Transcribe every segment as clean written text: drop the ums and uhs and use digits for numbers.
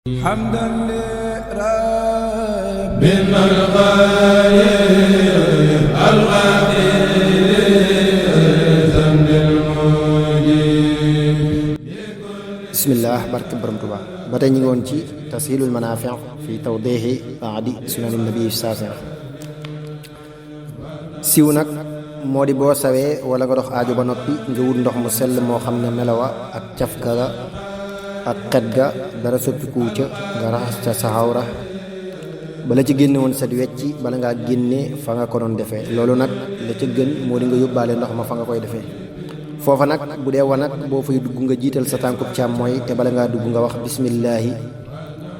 حمدا لربنا الغالب bismillah barke borom Tuuba ba tey ñu ngi woon ci tashilul manafi' fi tawdihi baadi sunanin nabi saasa siw nag moo di boo sawee wala nga dox aajo ba noppi nga wut ndox mu sell moo xam ne melowa ak cafka ga ak xet ga dara soppikuwu ca nga raxas ca sa xawra bala ci génne woon set wecci bala ngaa génne fa nga ko doon defee loolu nag la ca gën moo di nga yóbbaale ndox ma fa nga koy defee foofa nag bu dee wanag boo fay dugg nga jiital sa tànkub càmmooy te bala ngaa dugg nga wax bismillahi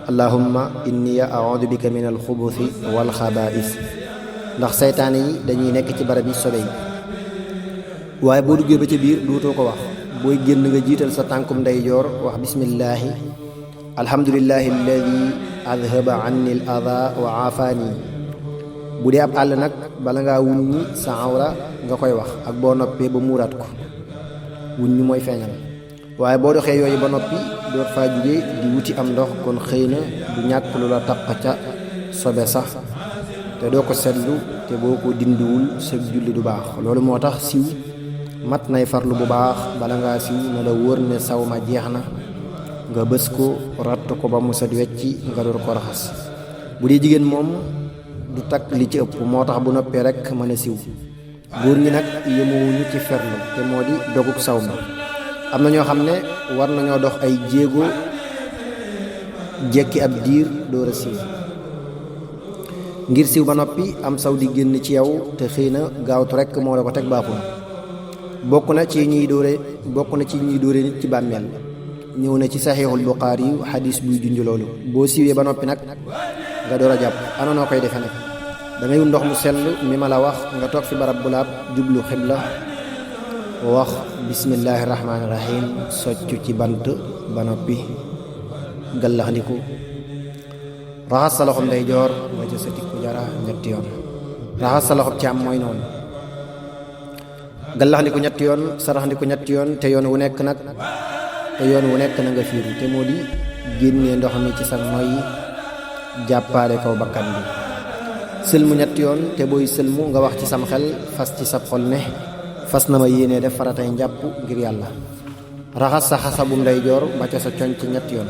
allahumma inni a'udhu bika min alxubuthi wal xabaa'is ndax saytaane yi dañuy nekk ci barab yi sobe yi waaye boo duggee ba ca biir duutoo ko wax booy génn nga jiital sa tànkum ndeyjoor wax bismillahi alhamdulillahi alladi adhaba anni al adha wa aafaani bu dee ab àll nag bala ngaa wuññi sa awra nga koy wax ak boo noppee ba muuraat ko wuññi mooy feeñal waaye boo doxee yooyu ba noppi doot faa jóge di wuti am ndox kon xëy na du ñàkk lu la taq ca sobe sax te doo ko seetlu te boo ko dindiwul sa julli du baax loolu moo tax siw mat nay farlu bu baax bala ngaa siw na la wóor ne saw ma jeex na nga bës ko ratt ko ba mu set wecci nga door ko raxas bu dee jigéen moom du takk li ci ëpp moo tax bu noppee rek mën a siw góor ñi nag yemowuñu ci ferlu te moo di dogub saw ma am na ñoo xam ne war nañoo dox ay jéego jekki ab diir door a siw ngir siw ba noppi am saw di génn ci yow te xëy na gaawtu rekk moo la ko teg baaxul bokk na ci ñuy dóore nit ci bàmmeel ñëw na ci saxiixul buxaari yu xadis buy junj loolu boo siwee ba noppi nag nga door a jàpp ana noo koy defe nag dangay wut ndox mu sell mi ma la wax nga toog fi barab bu laab jublu xibla wax bismillahi rahmaani rahim soccu ci bant ba noppi gallaxndiku raxas sa loxob ndeyjoor ba ca sa tikku jara ñetti yoon raxas sa loxob càmm mooy noonu gallaxndiku ñetti yoon saraxndiku ñetti yoon te yoon wu nekk na nga fiiru te moo di génnee ndox mi ci sa noyyi jàppaale kaw bakkan bi sëlmu ñetti yoon te booy sëlmu nga wax ci sam xel fas ci sab xol ne fas na ma yéenee def faratay njàpp ngir yàlla raxas sa xasabu ndeyjoor ba ca sa conc ñetti yoon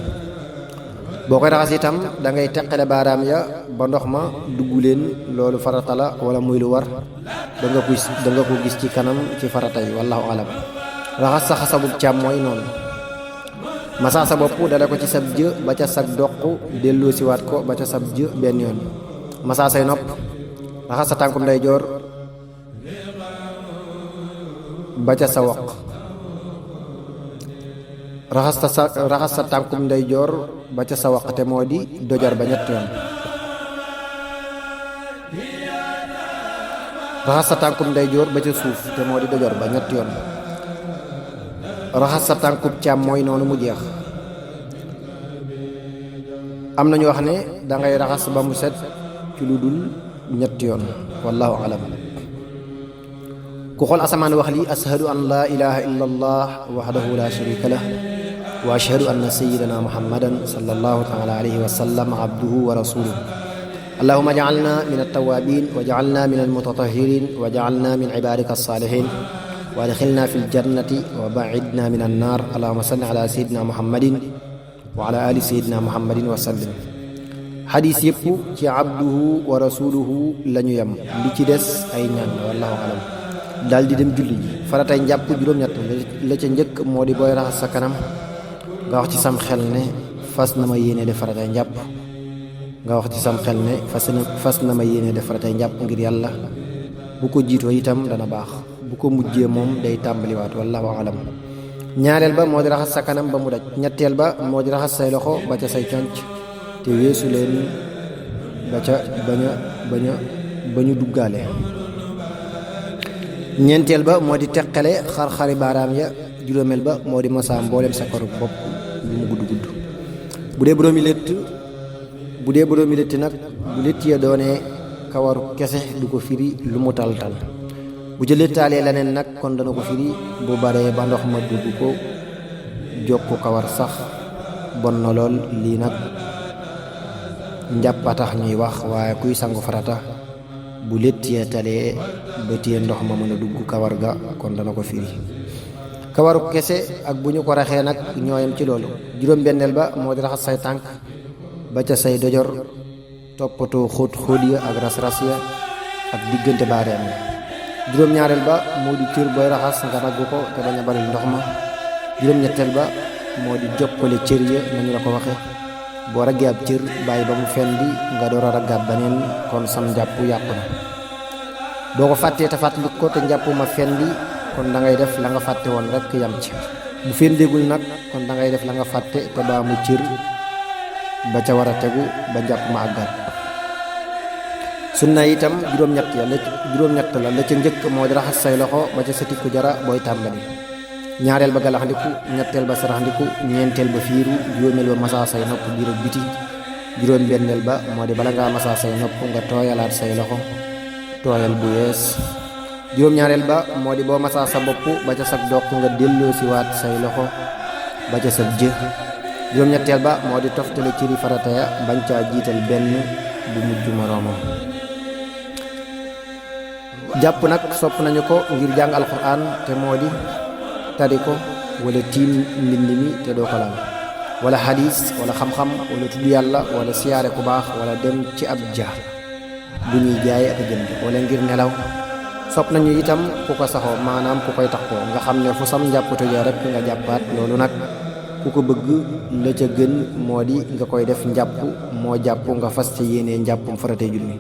boo koy raxas itam da ngay teqale baaraam ya ba ndox ma dugg leen loolu farata la wala muy lu war da nga ko gis ci kanam ci farata yi wallahu alam raxas sa xasabu càmmooy noonu masaa sa bopp dale ko ci sab jë ba ca sag doq delloo siwaat ko ba ca sab jë benn yoon masaa say nopp raxas sa tànkum ndeyjoor ba ca sa woq raxas sa tànkum ndeyjoor ba ca sa waq te moo di dojar ba ñett yoon raxas sa tànkum ndeyjoor ba ca suuf te moo di dojar ba ñett yoon raxas sa tànkub càmmooy noonu mu jeex am na ñu wax ne dangay raxas ba mu set ci lu dul ñetti yoon wallahu alam ku xool asamaan wax lii ashhadu an laa ilaha illa allah wahdahu la sharika lah wa ashhadu anna sayyidana muhammadan sallallahu taala alayhi wa sallam abduhu wa rasuluhu allahumma ja'alna min at-tawwabin wa ja'alna min al-mutatahhirin wa ja'alna min ibadika as-salihin wa adkhilna fil jannati wa ba'idna min an-nar allahumma salli ala sayyidina muhammadin wa ala ali sayyidina muhammadin wa sallim xadis yëpp ci abduhu wa rasuluhu la ñu yem li ci des ay ñaan wallahu alam daal di dem julli ji faratay njàpp juróom-ñett la ca njëkk moo di booy raxas sa kanam nga wax ci sam xel ne fas na ma yéene def faratay njàpp nga wax ci sam xel ne fas na ma yéene def faratay njàpp ngir yàlla bu ko jiitoo itam dana baax bu ko mujjee moom day tàmbaliwaat wallahu alam ñaareel ba moo di raxas sa kanam ba mu daj ñetteel ba moo di raxas say loxo ba ca say conc te weesu leen ba ca bañu duggaale ñeenteel ba moo di teqale xar-xari baaraam ya juróomeel ba moo di masaa mboolem sa karu bopp lu mu gudd bu dee boroomi létt nag bu létt ya doonee kawaru kese du ko firi lu mu tal-tal bu ca léttaalee leneen nag kon dana ko firi bu baree ba ndox ma dugg ko jokku kawar sax bon na lool lii nag njàpp a tax ñuy wax waaye kuy sangu farata bu létt ya talee bët ya ndox ma mën a dugg kawar ga kon dana ko firi. kawaru kese ak bu ñu ko raxee nag ñooyam ci loolu. juróom-benneel ba moo di raxas say tànk ba ca say dojor, toppatoo xóot xóot ya ak ras-ras ya ak diggante baareem ya. juróom-ñaareel ba moo di cër booy raxas nga ragg ko te bañ a bari ndox ma. juróom-ñetteel ba moo di jokkale cër ya nañu la ko waxe. boo raggee ab cër bàyyi ba mu fendi nga door a raggaat beneen kon sam njàpp yàqu na. boo ko fàttee te fàttali ko te njàpp ma fendi kon da ngay def la nga fàtte woon rek yam ci. bu fendeegul nag kon da ngay def la nga fàtte te baa mu cër ba ca war a tegu ba njàpp ma àggaat. sunna itam juróom-ñett la la ca njëkk moo di raxas say loxo ba ca sëtiku jara booy tàmbali. ñaareel ba galaxndiku, ñetteel ba saraxndiku, ñeenteel ba fiiru, juróomeel ba masaa say nopp biir ak biti. juróom-benneel ba moo di bala ngaa masaa say nopp nga tooyalaat say loxo tooyal bu yees. juróom-ñaareel ba moo di boo masaa sa bopp ba ca sag doq nga delloo si waat say loxo ba ca sag jë. juróom-ñetteel ba moo di toftale cëri farata ya bañ caa jiital benn bu mujj moroomam. jàpp nag sopp nañu ko ngir jàng alxuraan te moo di tari ko wala tiim mbind mi te doo ko laal, wala xadiis wala xam-xam wala tudd yàlla wala siyaare ku baax wala dem ci ab jaar bu ñuy jaay ak jënd wala ngir nelaw. sopp nañu itam ku ko saxoo maanaam ku koy taxoo nga xam ne fu sam njàpp tojee rek nga jàppaat. loolu nag ku ko bëgg la ca gën moo di nga koy def njàpp moo jàpp nga fas ci yéenee njàppum faratee julli.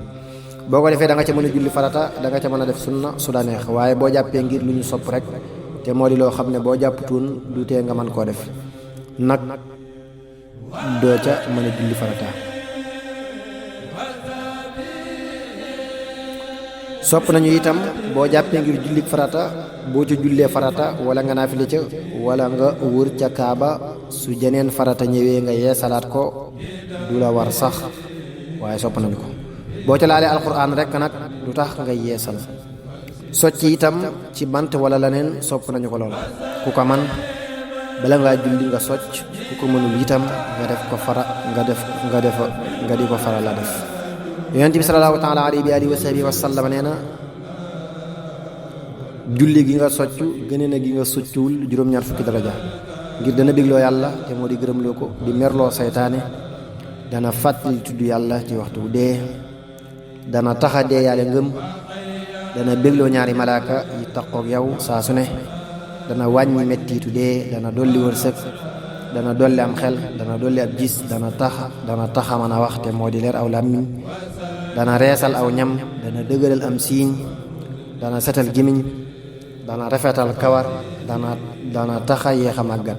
boo ko defee da nga ca mën a julli farata da nga ca mën a def sunna su la neex, waaye boo jàppee ngir lu ñu sopp rek te moo di loo xam ne boo jàpputuun du tee nga mën koo def nag doo ca mën a julli farata. sopp nañu itam boo jàppee ngir julli farata boo ca jullee farata wala nga naafile ca wala nga wër ca kaaba su jeneen farata ñëwee nga yeesalaat ko du la war sax waaye sopp nañu ko. boo ca laalee alxuraan rek nag du tax nga yeesal. socc itam ci bant wala leneen sopp nañu ko lool. ku ko man bala ngaa julli nga socc, ku ko mënul itam nga def ko fara nga di ko fara la def. yonent bi salallaahu taala alayhi wa alihi wa sahbihi wa sallam nee na julli gi nga socc gënee na gi nga soccuwul juróom-ñaar fukki daraja, ngir dana bégloo yàlla te moo di gërëmloo ko, di merloo saytaane, dana fàttali tudd yàlla ci waxtu bu dee, dana taxa dee yàlla ngëm, dana bégloo ñaari malaaka yi taqoog yow saa su ne, dana wàññi mettiitu dee, dana dolli wërsëg, dana dolli am xel, dana dolli ab gis, dana taxa mën a wax te moo di leer aw làmmiñ, dana reesal aw ñam, dana dëgëral am siiñ, dana setal gimiñ, dana rafetal kawar, dana taxa yeexa màggat.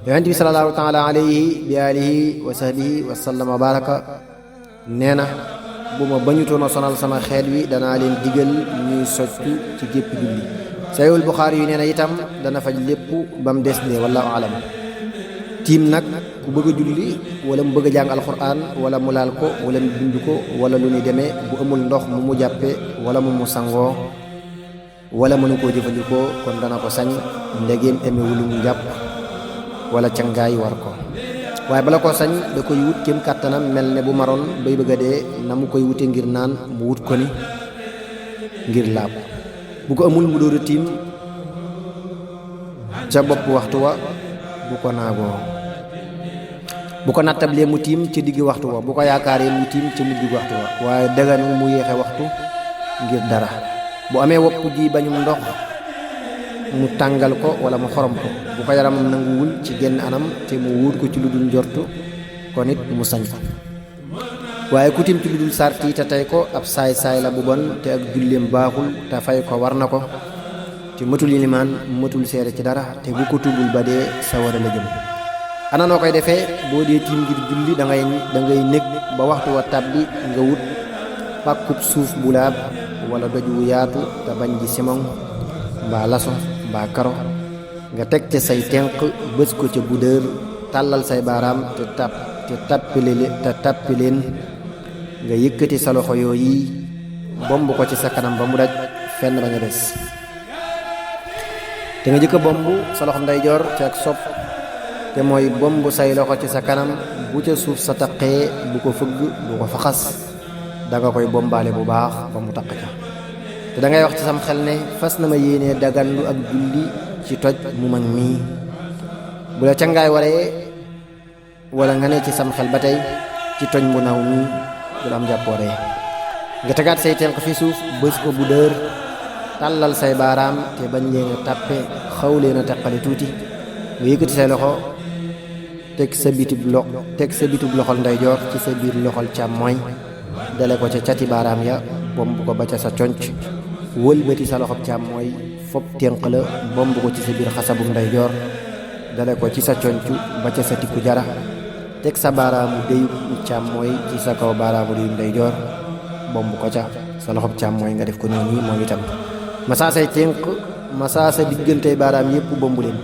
yonent bi salallaahu taala alayhi bi alihi wa sahbihi wa sallam wa baraka nee na bu ma bañutoon a sonal sama xeet wi danaa leen digal ñuy soccu ci gépp julli. Sahihul Buxaari yu nee na itam dana faj lépp ba mu des ne wallaahu alam. tiim nag ku bëgg a julli wala mu bëgg a jàng alxuraan wala mu laal ko wala mu bind ko wala lu ñuy demee bu amul ndox mu jàppe wala mu sangoo wala mënu koo jëfandikoo kon dana ko sañ ndegeen emewulum njàpp wala cangaay war ko. waaye bala koo sañ da koy wut kéem kàttanam mel ne bu maroon bay bëgg a dee na mu koy wute ngir naan mu wut ko ni ngir laab. bu ko amul mu dóoru tiim ca bopp waxtu wa bu ko naagoo. bu ko nattablee mu tiim ca diggi waxtu wa bu ko yaakaaree mu tiim ca mujj waxtu wa waaye daganu mu yéexe waxtu ngir dara. bu amee wopp ji bañum ndox mu tàngal ko wala mu xorom ko. bu ko yaramam nanguwul ci genn anam te mu wóor ko ci lu dul njortu kon it mu sañ ko. waaye ku tiim ci lu dul sarti te tey ko ab saay-saay la bu bon te ak julleem baaxul te fay ko war na ko te matul ilimaan matul seere ci dara te bu ko tuubul ba dee sawara la jëm. ana noo koy defee boo dee tiim ngir julli da ngay nekk ba waxtu wa tàbbi nga wut pàkkub suuf bu laab wala doj wu yaatu te bañ ji simon mbaa laso mbaa karo nga teg ca say tenq bës ko ca budeur tàllal say baaraam te tàppi leen nga yëkkati sa loxo yooyu bomb ko ci sa kanam ba mu daj fenn ba nga des te nga jëkk a bomb sa loxo ndeyjoor ci ak sopp te mooy bomb say loxo ci sa kanam, bu ca suuf sa taqee bu ko fëgg bu ko faxas, danga koy bombaale bu baax ba mu taq ca. te dangay wax ci sam xel ne fas na ma yéenee daganlu ak julli ci toj mu mag mii. bu la cangaay waree wala nga ne ci sam xel ba tey ci toj bu naw mii du la am jàppooree, nga tegaat say tenq fi suuf, bës ko bu dër, tàllal say baaraam te bañ leen a tàppe, xaw leen a teqale tuuti, nga yëkkati say loxo teg sa bitub loxol ndeyjoor ci sa biir loxol càmmooñ, dale ko ca cati baaraam ya, bomb ko ba ca sa conc, wëlbati sa loxob càmmooñ fopp tenq la bomb ko ci sa biir xasabum ndeyjoor, dale ko ci sa conc ba ca sa tikku jara, teg sa baaraamu déyub càmmooñ ci sa kaw baaraamu déyub ndeyjoor, bomb ko ca sa loxob càmmooñ nga def ko noonu moom itam. masaa say tenq, masaa sa diggante baaraam yépp bombu leen.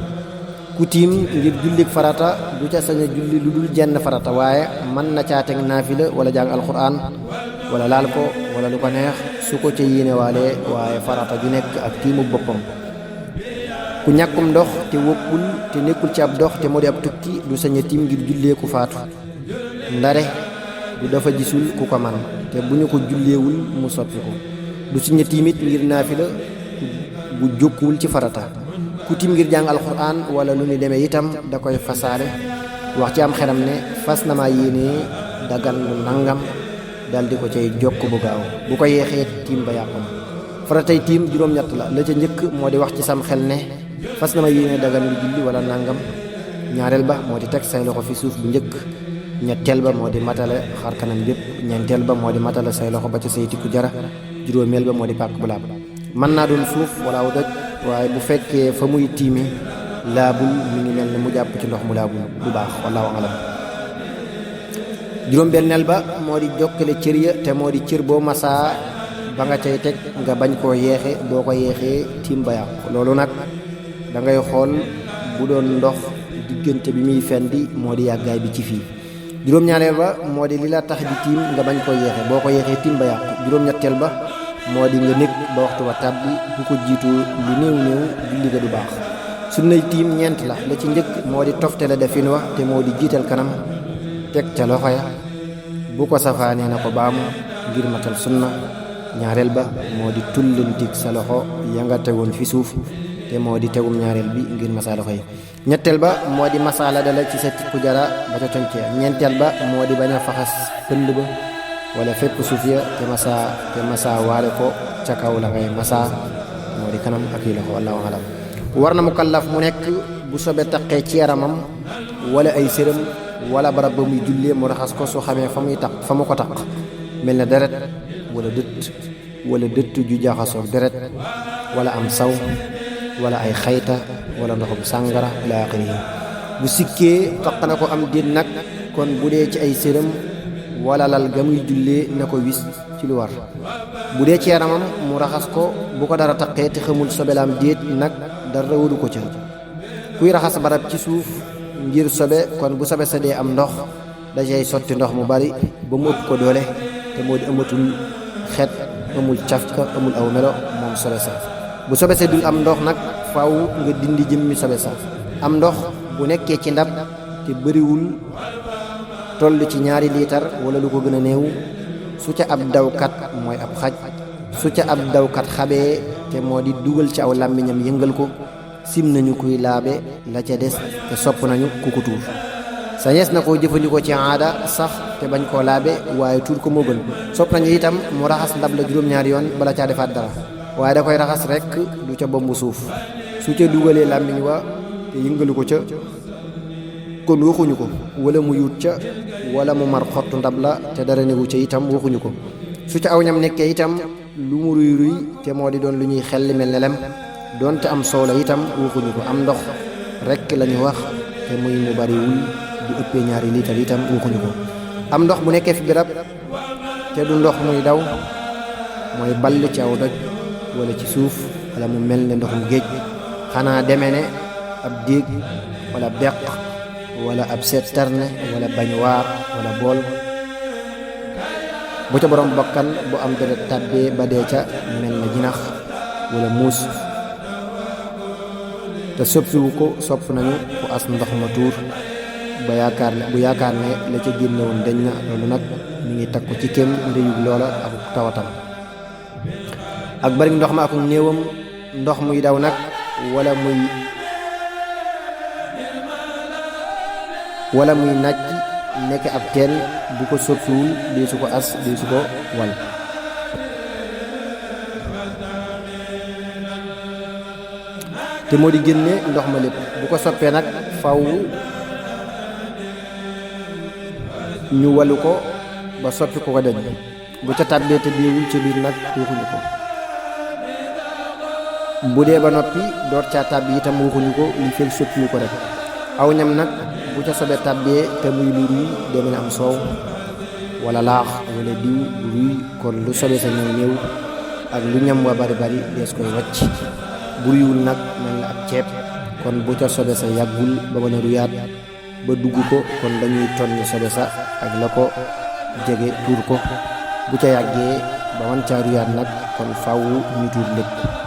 ku tiim ngir jullik farata du ca sañ a julli lu dul jenn farata, waaye mën na caa teg naafila wala jàng alxuraan wala laal ko wala lu ko neex su ko ca yéenewaalee, waaye farata ju nekk ak tiimu boppam. ku ñàkkum ndox te woppul te nekkul ci ab dox te moo di ab tukki du sañ a tiim ngir jullee ku faatu, ndare du dafa gisul ku ko man, te bu ñu ko julleewul mu soppi ko. du sañ a tiimit ngir naafila bu jokkuwul ci farata. ku tiim ngir jàng alxuraan wala lu ni demee itam da koy fasaale, wax ci am xelam ne fas na maa yéenee dagan lu nangam, dal di ko cay jokk bu gaaw. bu ko yeexee tiim ba yàqu na. faratay tiim juróom-ñett la ca njëkk moo di wax ci sam xel ne fas na ma yéenee dagan lu julli wala nangam. ñaareel ba moo di teg say loxo fi suuf bu njëkk. ñetteel ba moo di matale xar kanam bépp. ñeenteel ba moo di matale say loxo ba ca say tikku jara. juróomeel ba moo di pàkk bu laab. mën naa doon suuf wala aw doj, waaye bu fekkee fa muy tiime laabul, mi ngi mel ne mu jàpp ci ndox mu laabul, du baax. wallaahu alam. juróom-benneel ba moo di jokkale cër ya, te moo di cër boo masaa ba nga cay teg nga bañ koo yeexe, boo ko yeexee tiim ba yàqu. loolu nag da ngay xool bu doon ndox diggante bi muy fendi moo di yàggaay bi ci fii. juróom-ñaareel ba moo di li la tax di tiim nga bañ koo yeexe, boo ko yeexee tiim ba yàqu. juróom-ñetteel ba moo di nga nekk ba waxtu wa tàbbi, bu ko jiitu lu néew julli ga du baax. sunnay tiim ñeent la ci njëkk moo di toftale defin wa, te moo di jiital kanam teg ca loxo ya, bu ko safaanee na ko baamu ngir matal sunna. ñaareel ba moo di tullantik sa loxo ya nga tegoon fi suuf, te moo di tegum ñaareel bi ngir masa loxo yi. ñetteel ba moo di masa la dala ci sa tikku jara ba ca concee. ñeenteel ba moo di bañ a faxas pënd ba wala fépp suuf ya, te masa waale ko ca kaw la ngay masa, moo di kanam ak yi loxo. wallaahu alam. war na mukallaf mu nekk bu sobe taqee ci yaramam wala ay sërëm wala barab ba muy jullee mu raxas ko su xamee fa mu ko taq, mel na deret wala dëtt ju jaxasoog deret wala am saw wala ay xayta wala ndoxum sàngara ila axirihi. bu sikkee taq na ko am déet nag, kon bu dee ci ay sërëm wala lal ga muy jullee na ko wis ci lu war. bu dee ci yaramam mu raxas ko, bu ko dara taqee te xamul sobelaam déet nag dara waru ko ca. kuy raxas barab ci suuf ngir sobe, kon bu sobe sa dee am ndox dajay sotti ndox mu bari ba mu ëpp ko doole, te moo di amatul xet, amul cafka, amul aw melo moom sobe sa. bu sobe sa dul am ndox nag faaw nga dindi jëmmi sobe sa. am ndox bu nekkee ci ndab te bëriwul, toll ci 2 liitar wala lu ko gën a néew, su ca ab dawkat mooy ab xaj, su ca ab dawkat xabee, te moo di dugal ci aw làmmiñam yëngal ko, sim nañu kuy laabe la ca des, te sopp nañu ku ko tuur. sañees na koo jëfandikoo ci aada sax te bañ koo laabe, waaye tuur ko moo gën. sopp nañu itam mu raxas ndab la juróom-ñaari yoon bala caa defaat dara, waaye da koy raxas rekk, du ca bombu suuf. su ca dugalee làmmiñ wa te yëngalu ko ca, kon waxuñu ko. wala mu yuut ca wala mu mar xottu ndab la te dara newu ca itam waxuñu ko. su ca aw ñam nekkee itam lu mu ruy ruy te moo di doon lu ñuy xelli mel ne lem, doonte am soow la itam waxuñu ko. am ndox rekk lañu wax, te muy mu bariwul, du ëppee 2 liitar itam waxuñu ko. am ndox bu nekkee fi garab te du ndox muy daw, mooy ball ci aw doj wala ci suuf, wala mu mel ne ndoxum géej, xanaa deme ne ab déeg wala beq wala ab seet terne wala bañuwaar wala bool. bu ca borom bakkan bu am deret tàbbee ba dee ca, mel na jinax wala muus te soppiwu ko sopp nañu fu as ndox ma tuur bu yaakaar ne la ca génnewoon dañ na. loolu nag mi ngi takku ci kem réyug loola ak tawatam ak bari ndox ma ak néewam. ndox muy daw nag wala muy nàcc nekk ab teen bu ko soppiwul dee su ko as dee su ko wal. te moo di génne ndox ma lépp. bu ko soppee nag faw ñu walu ko ba soppi ko deñ. bu ca tàbbee te deewul ca biir nag waxuñu ko. bu dee ba noppi door caa tàbbi itam waxuñu ko li fekk soppiwu ko rek. aw ñam nag bu ca sobe tàbbee te muy lu ruy deme na am soow wala laax wala diw bu ruy kon lu sobe sa ñëw ñëw ak lu ñam wa bari bari dees koy wàcc. bu ruyul nag mel na ab ceeb kon bu ca sobe sa yàggul ba mën a ruyaat ba dugg ko kon dañuy tonni sobe sa ak la ko jege tuur ko. bu ca yàggee ba man caa ruyaat nag kon faaw ñu tuur lépp.